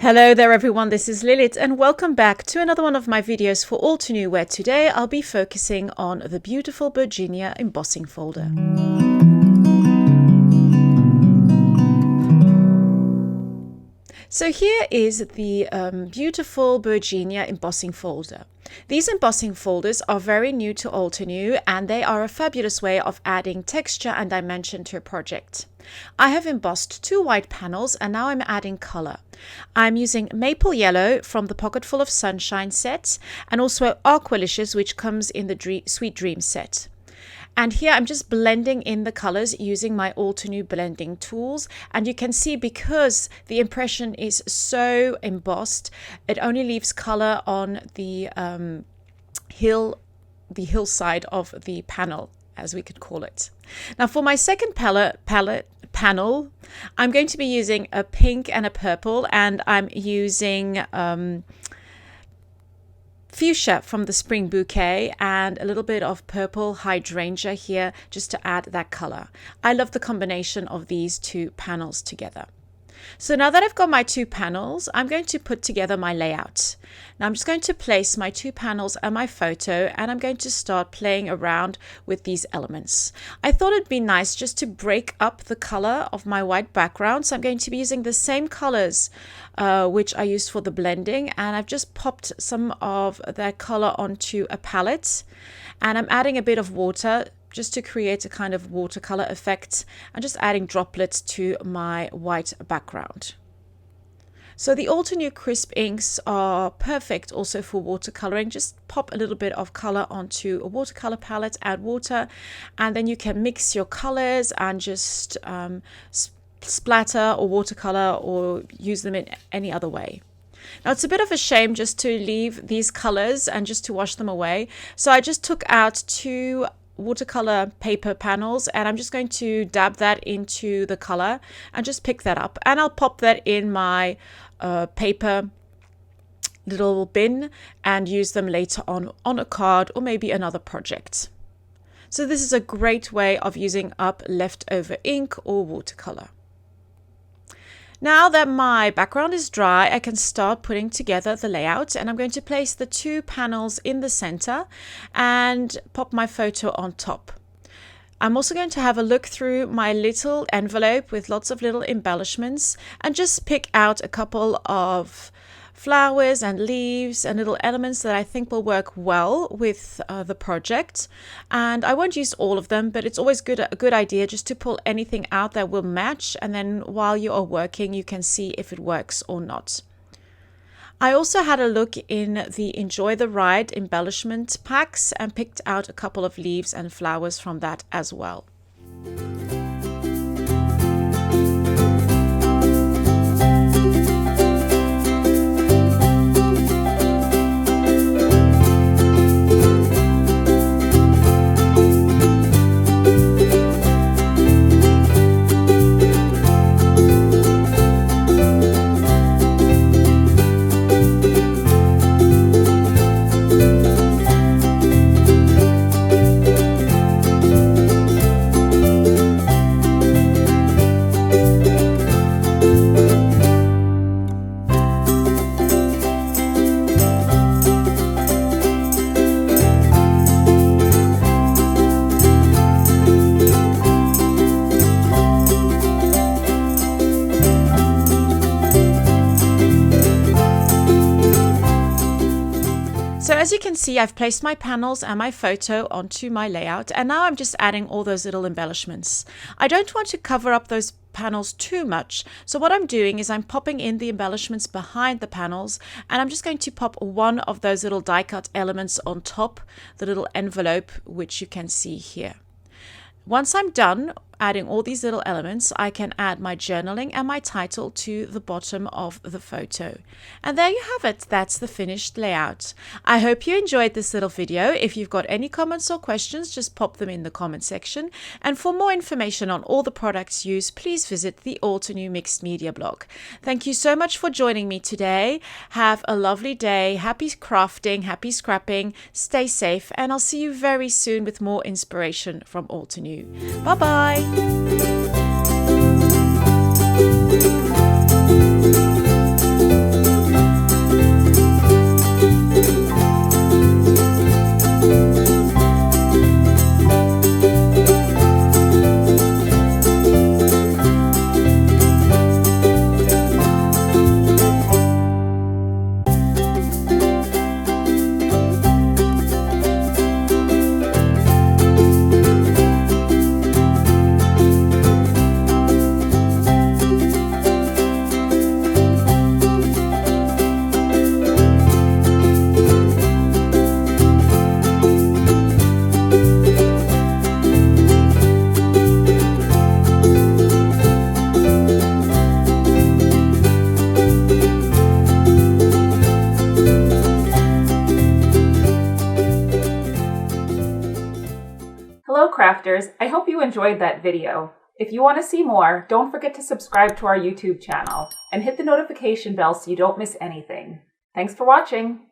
Hello there everyone, this is Lilith and welcome back to another one of my videos for All Too New, where today I'll be focusing on the beautiful Virginia embossing folder. So here is the beautiful Virginia embossing folder. These embossing folders are very new to All Too New and they are a fabulous way of adding texture and dimension to a project. I have embossed 2 white panels and now I'm adding color. I'm using Maple Yellow from the Pocket Full of Sunshine set and also Aqualicious, which comes in the Sweet Dream set. And here I'm just blending in the colors using my All Too New blending tools. And you can see, because the impression is so embossed, it only leaves color on the hillside of the panel, as we could call it. Now for my second panel, I'm going to be using a pink and a purple, and I'm using fuchsia from the Spring Bouquet and a little bit of purple hydrangea here just to add that color. I love the combination of these 2 panels together. So now that I've got my 2 panels, I'm going to put together my layout. Now I'm just going to place my 2 panels and my photo, and I'm going to start playing around with these elements. I thought it'd be nice just to break up the color of my white background. So I'm going to be using the same colors which I used for the blending, and I've just popped some of that color onto a palette, and I'm adding a bit of water just to create a kind of watercolor effect, and just adding droplets to my white background. So the All Too New crisp inks are perfect also for watercoloring. Just pop a little bit of color onto a watercolor palette, add water, and then you can mix your colors and just splatter or watercolor or use them in any other way. Now it's a bit of a shame just to leave these colors and just to wash them away. So I just took out 2 watercolor paper panels, and I'm just going to dab that into the color and just pick that up, and I'll pop that in my paper little bin and use them later on a card or maybe another project. So this is a great way of using up leftover ink or watercolor. Now that my background is dry, I can start putting together the layout, and I'm going to place the 2 panels in the center and pop my photo on top. I'm also going to have a look through my little envelope with lots of little embellishments and just pick out a couple of flowers and leaves and little elements that I think will work well with the project. And I won't use all of them, but it's always a good idea just to pull anything out that will match, and then while you are working you can see if it works or not. I also had a look in the Enjoy the Ride embellishment packs and picked out a couple of leaves and flowers from that as well. So as you can see, I've placed my panels and my photo onto my layout, and now I'm just adding all those little embellishments. I don't want to cover up those panels too much, so what I'm doing is I'm popping in the embellishments behind the panels, and I'm just going to pop one of those little die cut elements on top, the little envelope which you can see here. Once I'm done adding all these little elements, I can add my journaling and my title to the bottom of the photo. And there you have it. That's the finished layout. I hope you enjoyed this little video. If you've got any comments or questions, just pop them in the comment section. And for more information on all the products used, please visit the All Too New Mixed Media blog. Thank you so much for joining me today. Have a lovely day. Happy crafting, happy scrapping. Stay safe, and I'll see you very soon with more inspiration from All Too New. Bye-bye. Thank you. crafters, I hope you enjoyed that video. If you want to see more, don't forget to subscribe to our YouTube channel and hit the notification bell so you don't miss anything. Thanks for watching.